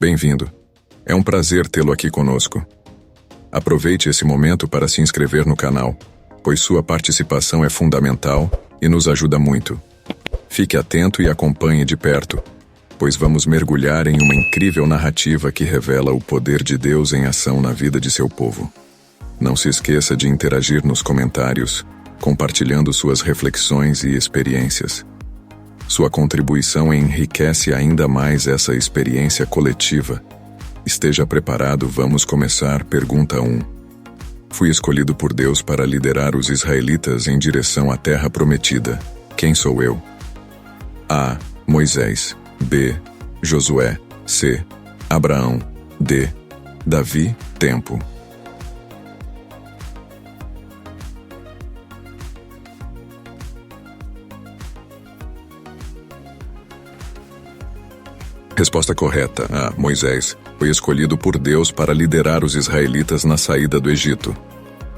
Bem-vindo. É um prazer tê-lo aqui conosco. Aproveite esse momento para se inscrever no canal, pois sua participação é fundamental e nos ajuda muito. Fique atento e acompanhe de perto, pois vamos mergulhar em uma incrível narrativa que revela o poder de Deus em ação na vida de seu povo. Não se esqueça de interagir nos comentários, compartilhando suas reflexões e experiências. Sua contribuição enriquece ainda mais essa experiência coletiva. Esteja preparado, vamos começar. Pergunta 1. Fui escolhido por Deus para liderar os israelitas em direção à terra prometida. Quem sou eu? A. Moisés. B. Josué. C. Abraão. D. Davi. Tempo. Resposta correta. A. Moisés foi escolhido por Deus para liderar os israelitas na saída do Egito.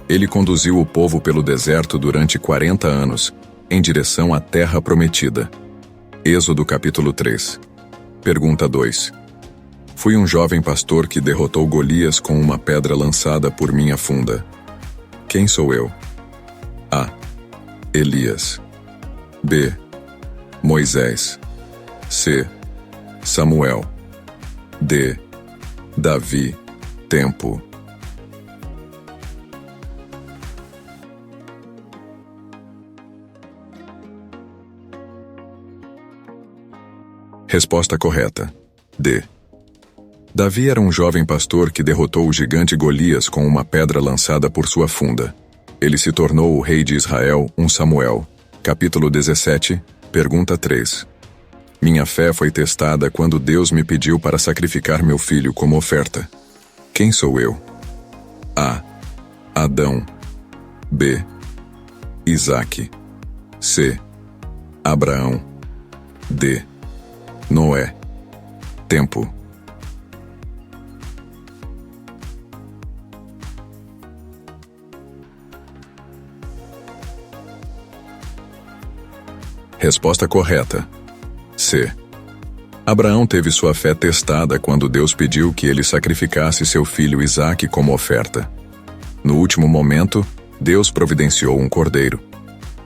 Ele conduziu o povo pelo deserto durante 40 anos, em direção à terra prometida. Êxodo capítulo 3. Pergunta 2. Fui um jovem pastor que derrotou Golias com uma pedra lançada por minha funda. Quem sou eu? A. Elias. B. Moisés. C. Samuel. D. Davi. Tempo. Resposta correta. D. Davi era um jovem pastor que derrotou o gigante Golias com uma pedra lançada por sua funda. Ele se tornou o rei de Israel, 1 Samuel. Capítulo 17, pergunta 3. Minha fé foi testada quando Deus me pediu para sacrificar meu filho como oferta. Quem sou eu? A. Adão. B. Isaque. C. Abraão. D. Noé. Tempo. Resposta correta. C. Abraão teve sua fé testada quando Deus pediu que ele sacrificasse seu filho Isaque como oferta. No último momento, Deus providenciou um cordeiro.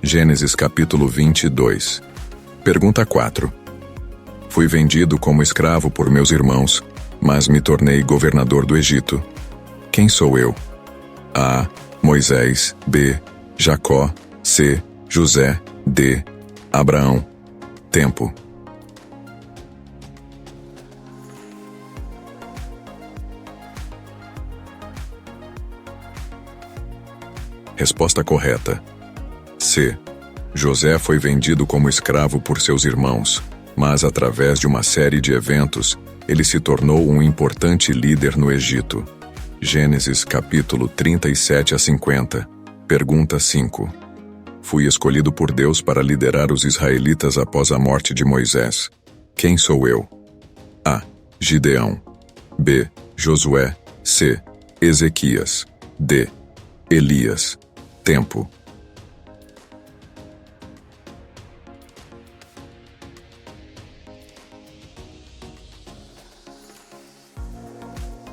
Gênesis capítulo 22. Pergunta 4. Fui vendido como escravo por meus irmãos, mas me tornei governador do Egito. Quem sou eu? A. Moisés. B. Jacó. C. José. D. Abraão. Tempo. Resposta correta. C. José foi vendido como escravo por seus irmãos, mas através de uma série de eventos, ele se tornou um importante líder no Egito. Gênesis capítulo 37 a 50. Pergunta 5. Fui escolhido por Deus para liderar os israelitas após a morte de Moisés. Quem sou eu? A. Gideão. B. Josué. C. Ezequias. D. Elias. Tempo.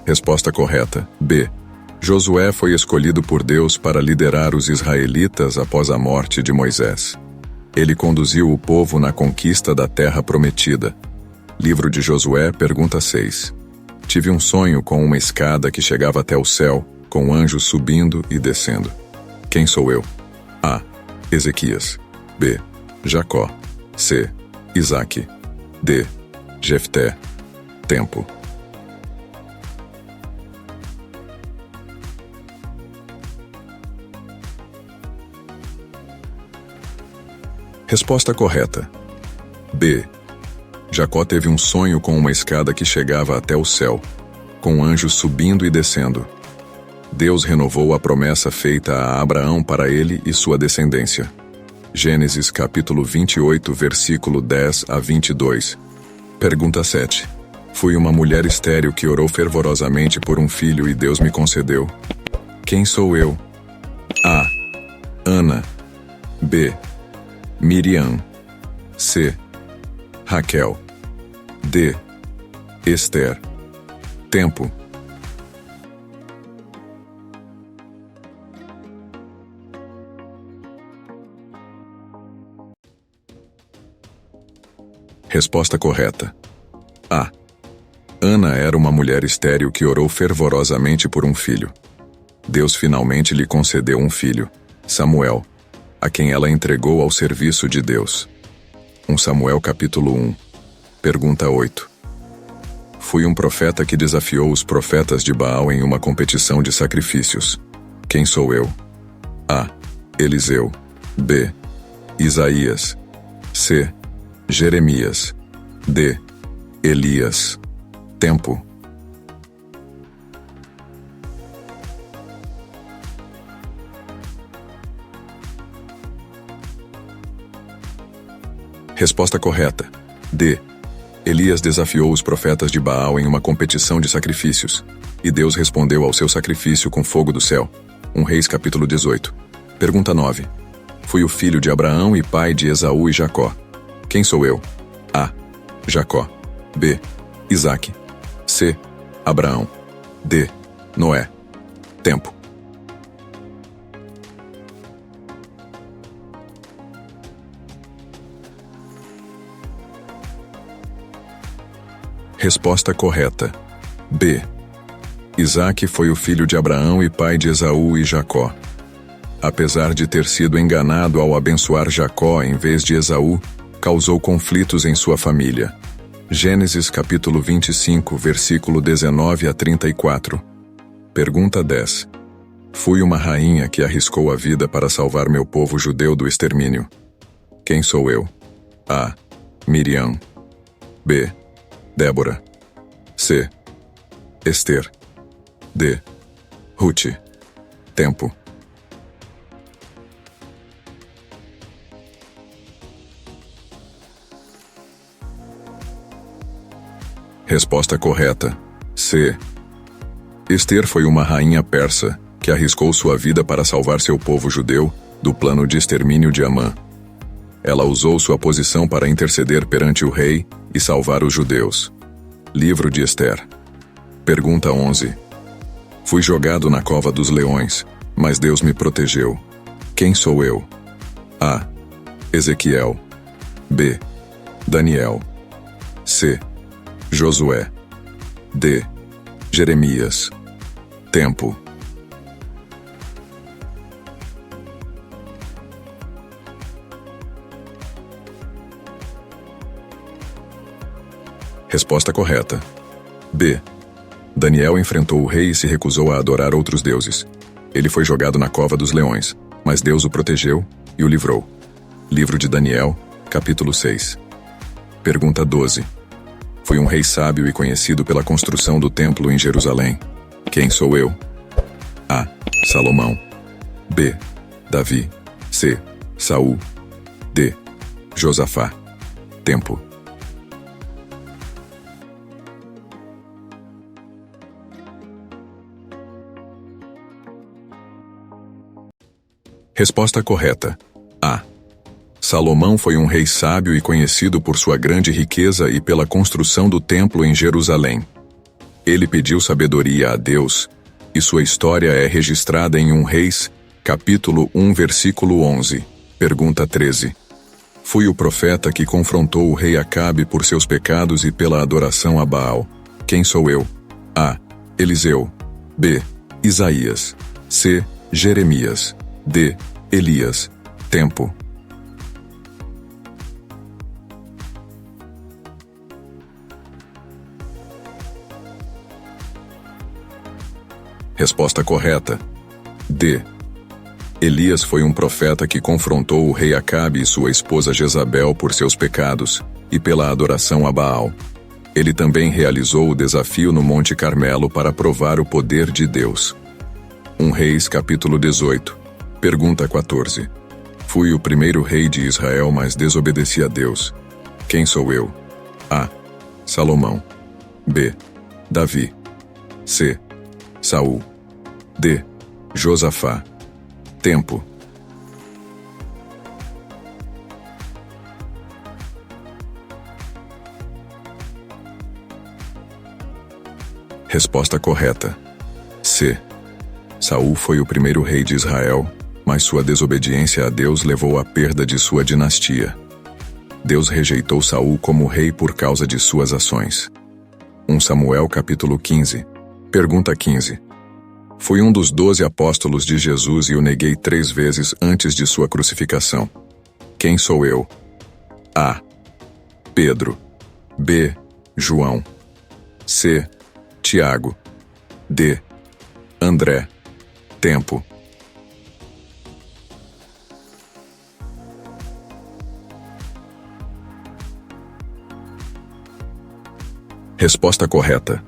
Resposta correta. B. Josué foi escolhido por Deus para liderar os israelitas após a morte de Moisés. Ele conduziu o povo na conquista da terra prometida. Livro de Josué, pergunta 6. Tive um sonho com uma escada que chegava até o céu, com anjos subindo e descendo. Quem sou eu? A. Ezequias. B. Jacó. C. Isaque. D. Jefté. Tempo. Resposta correta. B. Jacó teve um sonho com uma escada que chegava até o céu, com anjos subindo e descendo. Deus renovou a promessa feita a Abraão para ele e sua descendência. Gênesis capítulo 28, versículo 10 a 22. Pergunta 7. Fui uma mulher estéril que orou fervorosamente por um filho e Deus me concedeu. Quem sou eu? A. Ana. B. Miriam. C. Raquel. D. Esther. Tempo. Resposta correta. A. Ana era uma mulher estéril que orou fervorosamente por um filho. Deus finalmente lhe concedeu um filho, Samuel, a quem ela entregou ao serviço de Deus. 1 Samuel capítulo 1. Pergunta 8. Fui um profeta que desafiou os profetas de Baal em uma competição de sacrifícios. Quem sou eu? A. Eliseu. B. Isaías. C. Jeremias. D. Elias. Tempo. Resposta correta. D. Elias desafiou os profetas de Baal em uma competição de sacrifícios, e Deus respondeu ao seu sacrifício com fogo do céu. 1 Reis capítulo 18. Pergunta 9. Fui o filho de Abraão e pai de Esaú e Jacó. Quem sou eu? A. Jacó. B. Isaque. C. Abraão. D. Noé. Tempo. Resposta correta. B. Isaque foi o filho de Abraão e pai de Esaú e Jacó. Apesar de ter sido enganado ao abençoar Jacó em vez de Esaú, causou conflitos em sua família. Gênesis capítulo 25, versículo 19 a 34. Pergunta 10. Fui uma rainha que arriscou a vida para salvar meu povo judeu do extermínio. Quem sou eu? A. Miriam. B. Débora. C. Ester. D. Ruth. Tempo. Resposta correta. C. Ester foi uma rainha persa que arriscou sua vida para salvar seu povo judeu do plano de extermínio de Amã. Ela usou sua posição para interceder perante o rei e salvar os judeus. Livro de Ester. Pergunta 11. Fui jogado na cova dos leões, mas Deus me protegeu. Quem sou eu? A. Ezequiel. B. Daniel. C. Josué. D. Jeremias. Tempo. Resposta correta. B. Daniel enfrentou o rei e se recusou a adorar outros deuses. Ele foi jogado na cova dos leões, mas Deus o protegeu e o livrou. Livro de Daniel, capítulo 6. Pergunta 12. Fui um rei sábio e conhecido pela construção do templo em Jerusalém. Quem sou eu? A. Salomão. B. Davi. C. Saul. D. Josafá. Tempo. Resposta correta. A. Salomão foi um rei sábio e conhecido por sua grande riqueza e pela construção do templo em Jerusalém. Ele pediu sabedoria a Deus, e sua história é registrada em 1 Reis, capítulo 1, versículo 11. Pergunta 13. Fui o profeta que confrontou o rei Acabe por seus pecados e pela adoração a Baal. Quem sou eu? A. Eliseu. B. Isaías. C. Jeremias. D. Elias. Tempo. Resposta correta. D. Elias foi um profeta que confrontou o rei Acabe e sua esposa Jezabel por seus pecados e pela adoração a Baal. Ele também realizou o desafio no Monte Carmelo para provar o poder de Deus. 1 Reis capítulo 18. Pergunta 14. Fui o primeiro rei de Israel, mas desobedeci a Deus. Quem sou eu? A. Salomão. B. Davi. C. Saul. D. Josafá. Tempo. Resposta correta. C. Saul foi o primeiro rei de Israel, mas sua desobediência a Deus levou à perda de sua dinastia. Deus rejeitou Saul como rei por causa de suas ações. 1 Samuel capítulo 15. Pergunta 15. Fui um dos 12 apóstolos de Jesus e o neguei 3 vezes antes de sua crucificação. Quem sou eu? A. Pedro. B. João. C. Tiago. D. André. Tempo. Resposta correta.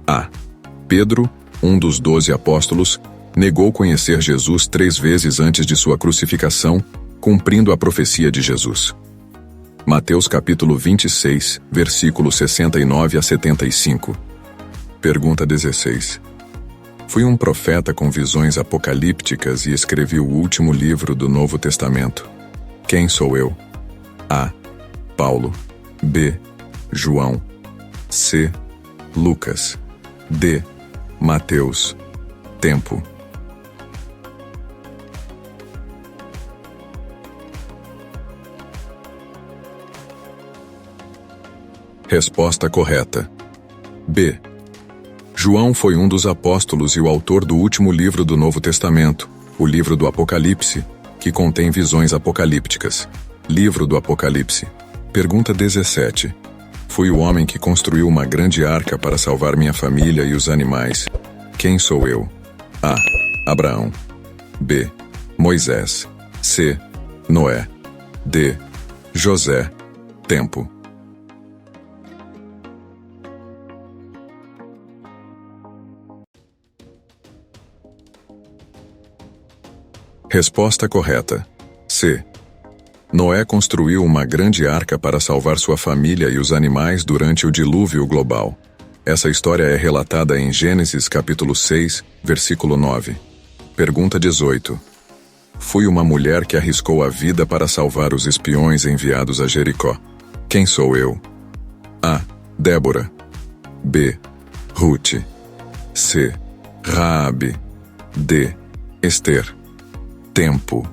A. Pedro, um dos 12 apóstolos, negou conhecer Jesus 3 vezes antes de sua crucificação, cumprindo a profecia de Jesus. Mateus capítulo 26, versículos 69 a 75. Pergunta 16. Fui um profeta com visões apocalípticas e escrevi o último livro do Novo Testamento. Quem sou eu? A. Paulo. B. João. C. Lucas. D. Mateus. Tempo. Resposta correta. B. João foi um dos apóstolos e o autor do último livro do Novo Testamento, o livro do Apocalipse, que contém visões apocalípticas. Livro do Apocalipse. Pergunta 17. Fui o homem que construiu uma grande arca para salvar minha família e os animais. Quem sou eu? A. Abraão. B. Moisés. C. Noé. D. José. Tempo. Resposta correta. C. Noé construiu uma grande arca para salvar sua família e os animais durante o dilúvio global. Essa história é relatada em Gênesis capítulo 6, versículo 9. Pergunta 18. Fui uma mulher que arriscou a vida para salvar os espiões enviados a Jericó. Quem sou eu? A. Débora. B. Ruth. C. Raabe. D. Ester. Tempo.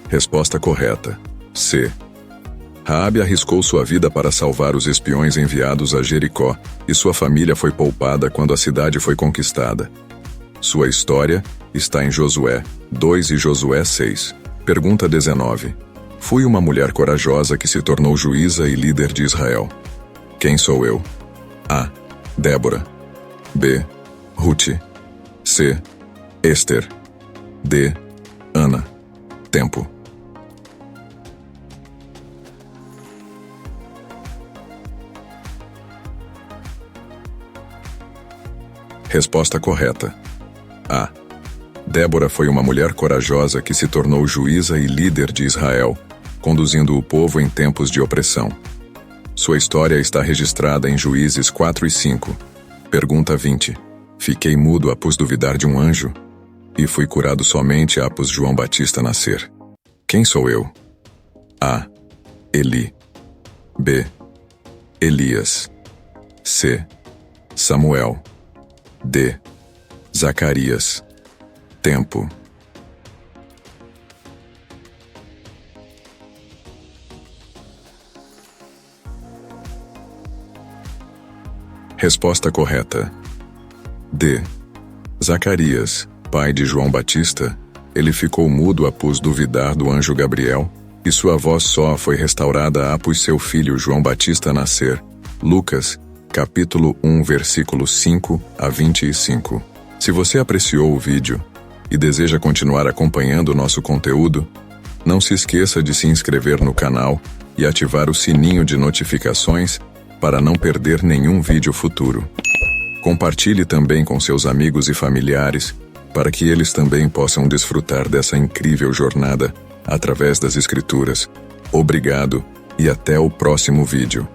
Resposta correta. C. Raabe arriscou sua vida para salvar os espiões enviados a Jericó, e sua família foi poupada quando a cidade foi conquistada. Sua história está em Josué 2 e Josué 6. Pergunta 19. Fui uma mulher corajosa que se tornou juíza e líder de Israel. Quem sou eu? A. Débora. B. Ruth. C. Ester. D. Ana. Tempo. Resposta correta. A. Débora foi uma mulher corajosa que se tornou juíza e líder de Israel, conduzindo o povo em tempos de opressão. Sua história está registrada em Juízes 4 e 5. Pergunta 20. Fiquei mudo após duvidar de um anjo, e fui curado somente após João Batista nascer. Quem sou eu? A. Eli. B. Elias. C. Samuel. D. Zacarias. Tempo. Resposta correta. D. Zacarias, pai de João Batista, ele ficou mudo após duvidar do anjo Gabriel, e sua voz só foi restaurada após seu filho João Batista nascer. Lucas, capítulo 1, versículos 5 a 25. Se você apreciou o vídeo e deseja continuar acompanhando o nosso conteúdo, não se esqueça de se inscrever no canal e ativar o sininho de notificações para não perder nenhum vídeo futuro. Compartilhe também com seus amigos e familiares, para que eles também possam desfrutar dessa incrível jornada através das Escrituras. Obrigado e até o próximo vídeo.